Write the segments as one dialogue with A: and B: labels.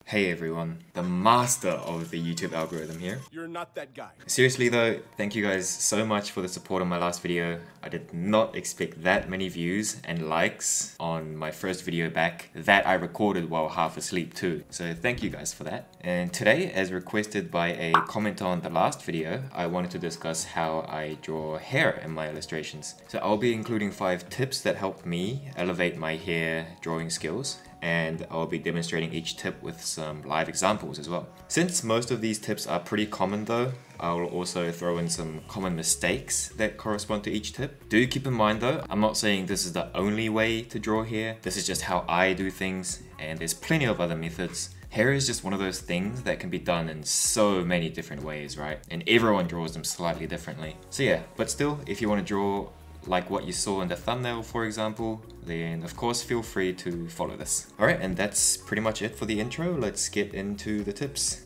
A: Hey everyone, the master of the YouTube algorithm here.
B: You're not that guy.
A: Seriously though, thank you guys so much for the support on my last video. I did not expect that many views and likes on my first video back that I recorded while half asleep too. So thank you guys for that. And today, as requested by a comment on the last video, I wanted to discuss how I draw hair in my illustrations. So I'll be including 5 tips that help me elevate my hair drawing skills, and I'll be demonstrating each tip with some live examples as well. Since most of these tips are pretty common though, I'll also throw in some common mistakes that correspond to each tip. Do keep in mind though, I'm not saying this is the only way to draw hair. This is just how I do things, and there's plenty of other methods. Hair is just one of those things that can be done in so many different ways, right? And everyone draws them slightly differently. So yeah, but still, if you want to draw like what you saw in the thumbnail, for example, then of course feel free to follow this. Alright, and that's pretty much it for the intro. Let's get into the tips.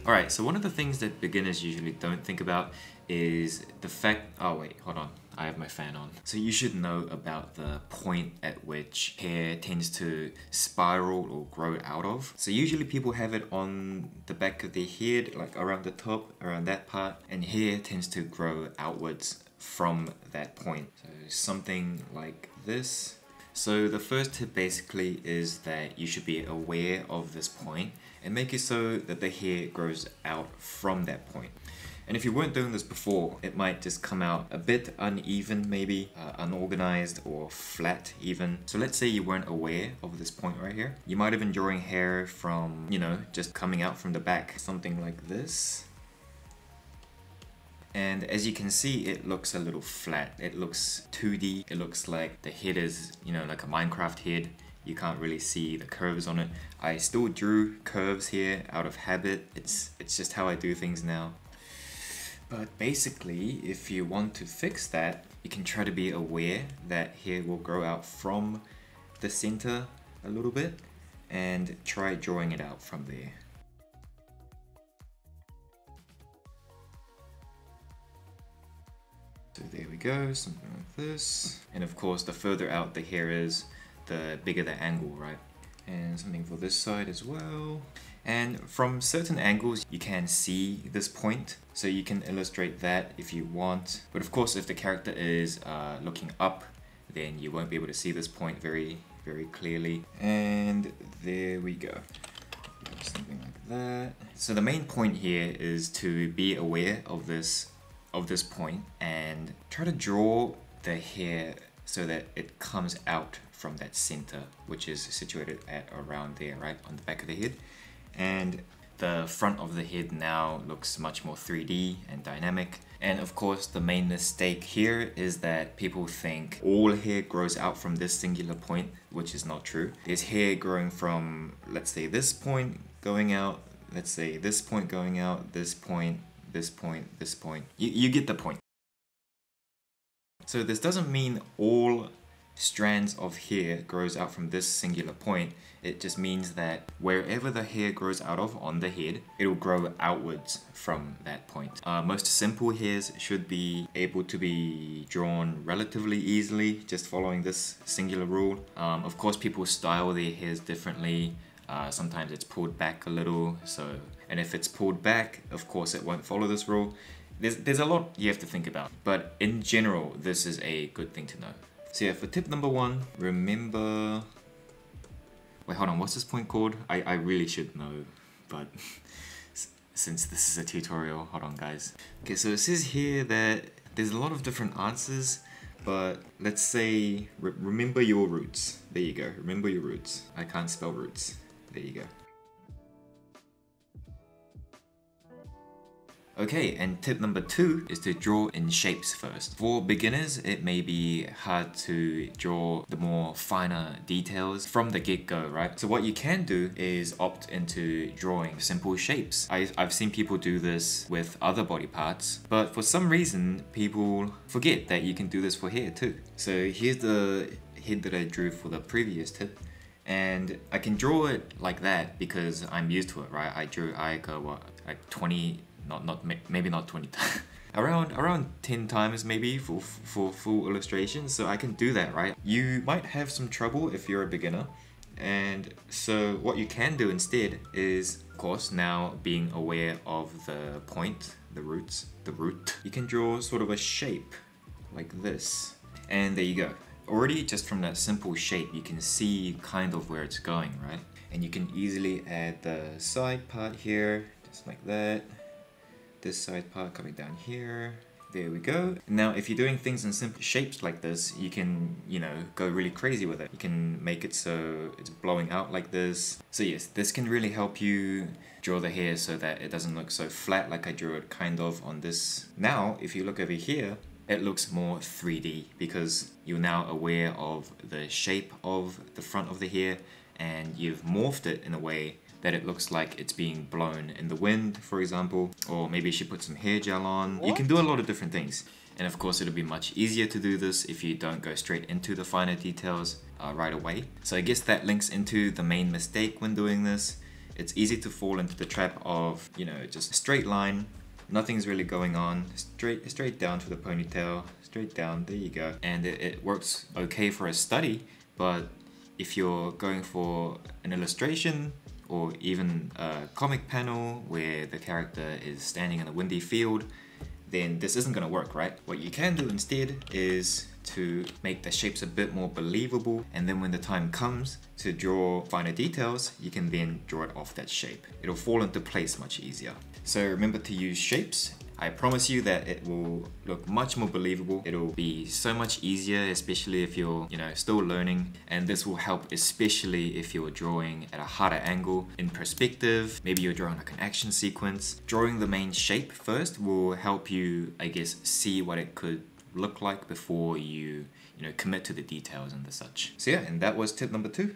A: Alright, so one of the things that beginners usually don't think about is the fact... Oh wait, hold on. I have my fan on. So you should know about the point at which hair tends to spiral or grow out of. So usually people have it on the back of their head, like around the top, around that part, and hair tends to grow outwards from that point. So something like this. So the first tip basically is that you should be aware of this point and make it so that the hair grows out from that point. And if you weren't doing this before, it might just come out a bit uneven, maybe unorganized or flat even. So let's say you weren't aware of this point right here. You might have been drawing hair from, you know, just coming out from the back, something like this. And as you can see, it looks a little flat. It looks 2D. It looks like the head is, you know, like a Minecraft head. You can't really see the curves on it. I still drew curves here out of habit. It's just how I do things now. But basically, if you want to fix that, you can try to be aware that hair will grow out from the center a little bit and try drawing it out from there. So there we go, something like this. And of course, the further out the hair is, the bigger the angle, right? And something for this side as well. And from certain angles, you can see this point, so you can illustrate that if you want. But of course, if the character is looking up, then you won't be able to see this point very clearly. And there we go. Something like that. So the main point here is to be aware of this point and try to draw the hair so that it comes out from that center, which is situated at around there, right, on the back of the head. And the front of the head now looks much more 3D and dynamic. And of course, the main mistake here is that people think all hair grows out from this singular point, which is not true. There's hair growing from, let's say, this point going out, let's say this point going out, this point, this point, this point. You get the point. So this doesn't mean all strands of hair grows out from this singular point. It just means that wherever the hair grows out of on the head, it'll grow outwards from that point. Most simple hairs should be able to be drawn relatively easily, just following this singular rule. Of course, people style their hairs differently. Sometimes it's pulled back a little, and if it's pulled back, of course it won't follow this rule. There's a lot you have to think about, but in general, this is a good thing to know. So yeah, for tip number 1, remember... Wait, hold on, what's this point called? I really should know, but since this is a tutorial, hold on guys. Okay, so it says here that there's a lot of different answers, but let's say, remember your roots. There you go, remember your roots. I can't spell roots. There you go. Okay, and tip number 2 is to draw in shapes first. For beginners, it may be hard to draw the more finer details from the get-go, right? So what you can do is opt into drawing simple shapes. I've seen people do this with other body parts, but for some reason, people forget that you can do this for hair too. So here's the head that I drew for the previous tip. And I can draw it like that because I'm used to it, right? I drew like 20... maybe not 20 around 10 times maybe for full illustration. So I can do that, right? You might have some trouble if you're a beginner. And so what you can do instead is, of course, now being aware of the point, the root, you can draw sort of a shape like this. And there you go. Already just from that simple shape, you can see kind of where it's going, right? And you can easily add the side part here, just like that. This side part coming down here. There we go. Now, if you're doing things in simple shapes like this, you can, you know, go really crazy with it. You can make it so it's blowing out like this. So yes, this can really help you draw the hair so that it doesn't look so flat like I drew it kind of on this. Now, if you look over here, it looks more 3D because you're now aware of the shape of the front of the hair and you've morphed it in a way that it looks like it's being blown in the wind, for example, or maybe she put some hair gel on. You can do a lot of different things. And of course, it'll be much easier to do this if you don't go straight into the finer details right away. So I guess that links into the main mistake when doing this. It's easy to fall into the trap of, you know, just a straight line, nothing's really going on, straight down to the ponytail, straight down, there you go. And it works okay for a study, but if you're going for an illustration, or even a comic panel where the character is standing in a windy field, then this isn't gonna work, right? What you can do instead is to make the shapes a bit more believable, and then when the time comes to draw finer details, you can then draw it off that shape. It'll fall into place much easier. So remember to use shapes. I promise you that it will look much more believable. It'll be so much easier, especially if you're, you know, still learning. And this will help especially if you're drawing at a harder angle in perspective. Maybe you're drawing like an action sequence. Drawing the main shape first will help you, I guess, see what it could look like before you know, commit to the details and the such. So yeah, and that was tip number 2.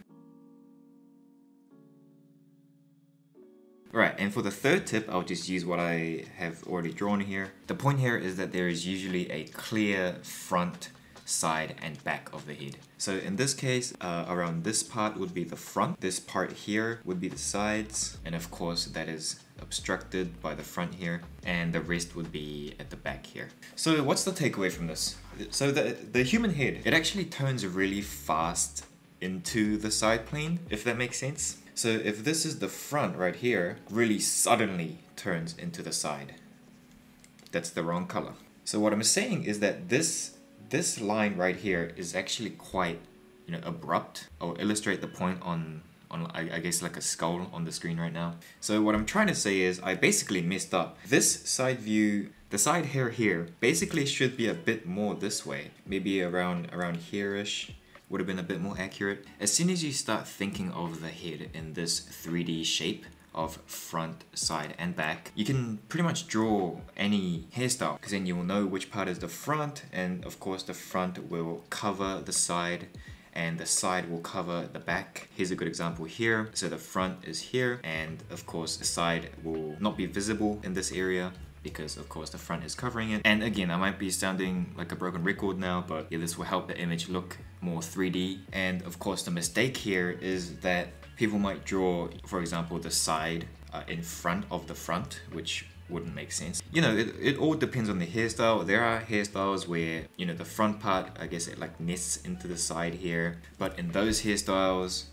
A: Right, and for the third tip, I'll just use what I have already drawn here. The point here is that there is usually a clear front, side, and back of the head. So in this case, around this part would be the front, this part here would be the sides, and of course that is obstructed by the front here, and the rest would be at the back here. So what's the takeaway from this? So the human head, it actually turns really fast into the side plane, if that makes sense. So if this is the front right here, really suddenly turns into the side. That's the wrong color. So what I'm saying is that this line right here is actually quite, you know, abrupt. I'll illustrate the point on I guess like a skull on the screen right now. So what I'm trying to say is I basically messed up. This side view, the side hair here, basically should be a bit more this way. Maybe around here-ish. Would have been a bit more accurate. As soon as you start thinking of the head in this 3D shape of front, side, and back, you can pretty much draw any hairstyle because then you will know which part is the front, and of course the front will cover the side and the side will cover the back. Here's a good example here. So the front is here, and of course the side will not be visible in this area because of course the front is covering it. And again, I might be sounding like a broken record now, but yeah, this will help the image look more 3D. And of course the mistake here is that people might draw, for example, the side in front of the front, which wouldn't make sense. You know, it all depends on the hairstyle. There are hairstyles where, you know, the front part, I guess it like nests into the side here, but in those hairstyles,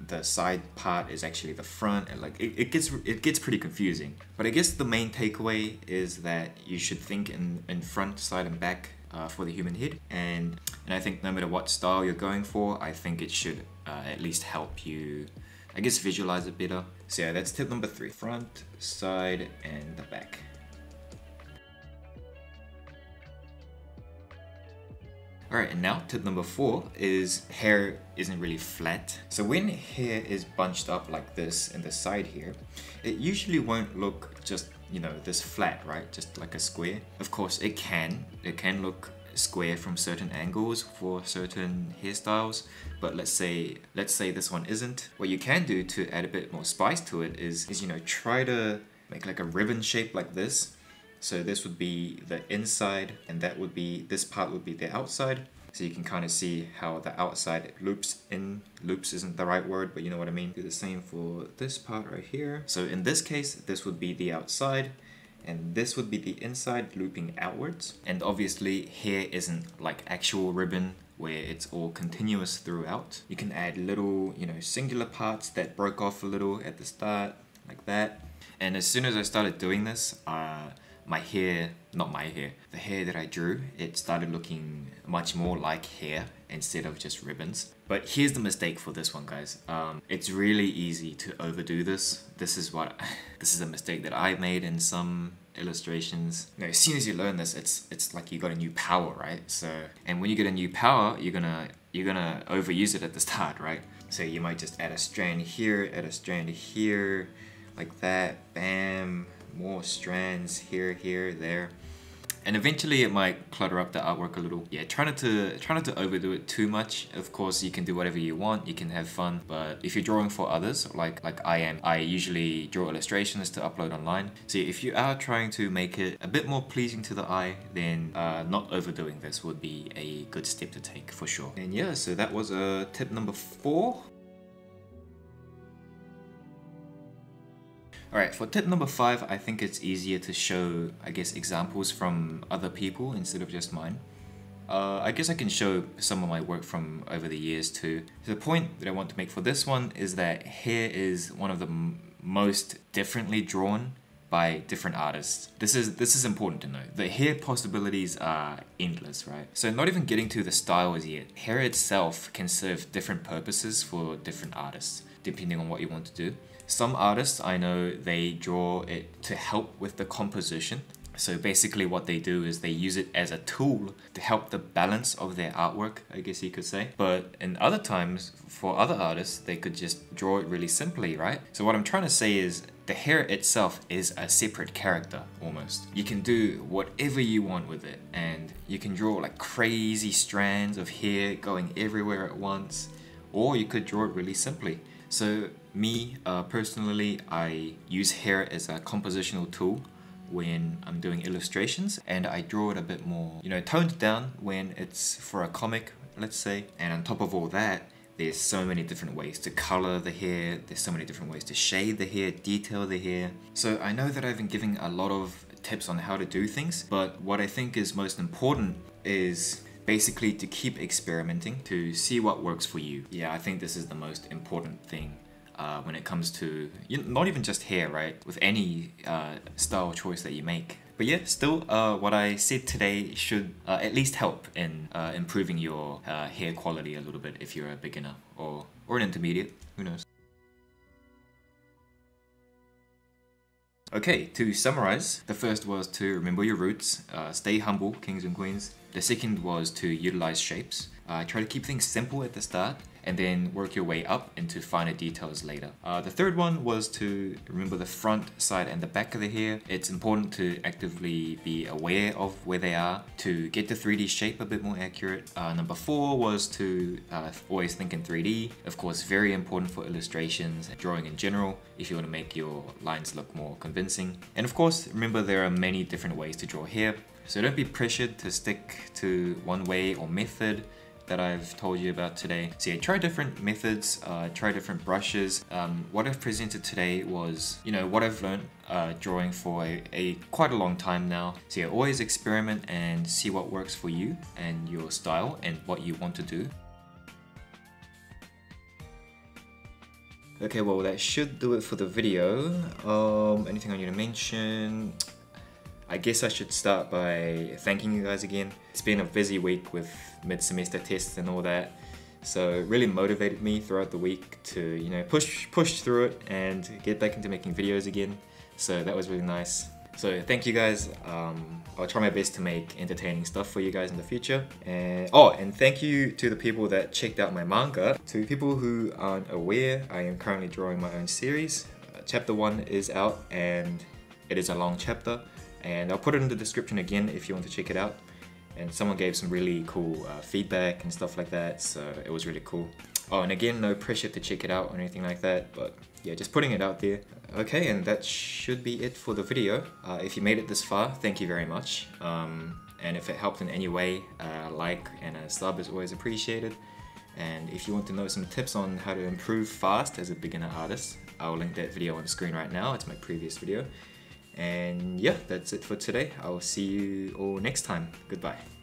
A: the side part is actually the front, and like it gets pretty confusing. But I guess the main takeaway is that you should think in front, side, and back for the human head, and I think no matter what style you're going for, I think it should at least help you, I guess, visualize it better. So yeah, that's tip number 3: front, side, and the back. Alright, and now tip number 4 is hair isn't really flat. So when hair is bunched up like this in the side here, it usually won't look just, you know, this flat, right? Just like a square. Of course it can look square from certain angles for certain hairstyles, but let's say this one isn't. What you can do to add a bit more spice to it is you know, try to make like a ribbon shape like this. So this would be the inside, and that would be, this part would be the outside. So you can kind of see how the outside loops in. Loops isn't the right word, but you know what I mean. Do the same for this part right here. So in this case, this would be the outside, and this would be the inside looping outwards. And obviously hair isn't like actual ribbon where it's all continuous throughout. You can add little, you know, singular parts that broke off a little at the start, like that. And as soon as I started doing this, my hair, not my hair, the hair that I drew, it started looking much more like hair instead of just ribbons. But here's the mistake for this one, guys. It's really easy to overdo this. This is a mistake that I made in some illustrations. You know, as soon as you learn this, it's like you got a new power, right? So, and when you get a new power, you're gonna overuse it at the start, right? So you might just add a strand here, add a strand here, like that, bam, more strands here, there. And eventually it might clutter up the artwork a little. Yeah, try not to overdo it too much. Of course, you can do whatever you want, you can have fun, but if you're drawing for others, like I am, I usually draw illustrations to upload online. So if you are trying to make it a bit more pleasing to the eye, then not overdoing this would be a good step to take for sure. And yeah, so that was tip number 4. Alright, for tip number 5, I think it's easier to show, I guess, examples from other people instead of just mine. I guess I can show some of my work from over the years too. The point that I want to make for this one is that hair is one of the most differently drawn by different artists. This is important to know. The hair possibilities are endless, right? So not even getting to the styles yet. Hair itself can serve different purposes for different artists, depending on what you want to do. Some artists, I know, they draw it to help with the composition. So basically what they do is they use it as a tool to help the balance of their artwork, I guess you could say. But in other times, for other artists, they could just draw it really simply, right? So what I'm trying to say is the hair itself is a separate character, almost. You can do whatever you want with it, and you can draw like crazy strands of hair going everywhere at once, or you could draw it really simply. So me, personally, I use hair as a compositional tool when I'm doing illustrations, and I draw it a bit more, you know, toned down when it's for a comic, let's say. And on top of all that, there's so many different ways to color the hair, there's so many different ways to shade the hair, detail the hair. So I know that I've been giving a lot of tips on how to do things, but what I think is most important is basically to keep experimenting, to see what works for you. Yeah, I think this is the most important thing when it comes to, not even just hair, right? With any style choice that you make. But yeah, still, what I said today should at least help in improving your hair quality a little bit if you're a beginner or an intermediate, who knows. Okay, to summarize, the first was to remember your roots, stay humble, kings and queens. The second was to utilize shapes. Try to keep things simple at the start and then work your way up into finer details later. The third one was to remember the front, side and the back of the hair. It's important to actively be aware of where they are to get the 3D shape a bit more accurate. Number 4 was to always think in 3D. Of course, very important for illustrations and drawing in general if you want to make your lines look more convincing. And of course, remember there are many different ways to draw hair. So don't be pressured to stick to one way or method that I've told you about today. So yeah, try different methods, try different brushes. What I've presented today was, you know, what I've learned drawing for quite a long time now. So yeah, always experiment and see what works for you and your style and what you want to do. Okay, well that should do it for the video. Anything I need to mention? I guess I should start by thanking you guys again. It's been a busy week with mid-semester tests and all that, so it really motivated me throughout the week to, you know, push through it and get back into making videos again. So that was really nice. So thank you guys. I'll try my best to make entertaining stuff for you guys in the future. And and thank you to the people that checked out my manga. To people who aren't aware, I am currently drawing my own series. Chapter 1 is out and it is a long chapter. And I'll put it in the description again if you want to check it out. And someone gave some really cool feedback and stuff like that, so it was really cool. Oh, and again, no pressure to check it out or anything like that, but yeah, just putting it out there. Okay, and that should be it for the video. If you made it this far, thank you very much. And if it helped in any way, a like and a sub is always appreciated. And if you want to know some tips on how to improve fast as a beginner artist, I'll link that video on the screen right now. It's my previous video. And yeah, that's it for today. I'll see you all next time. Goodbye.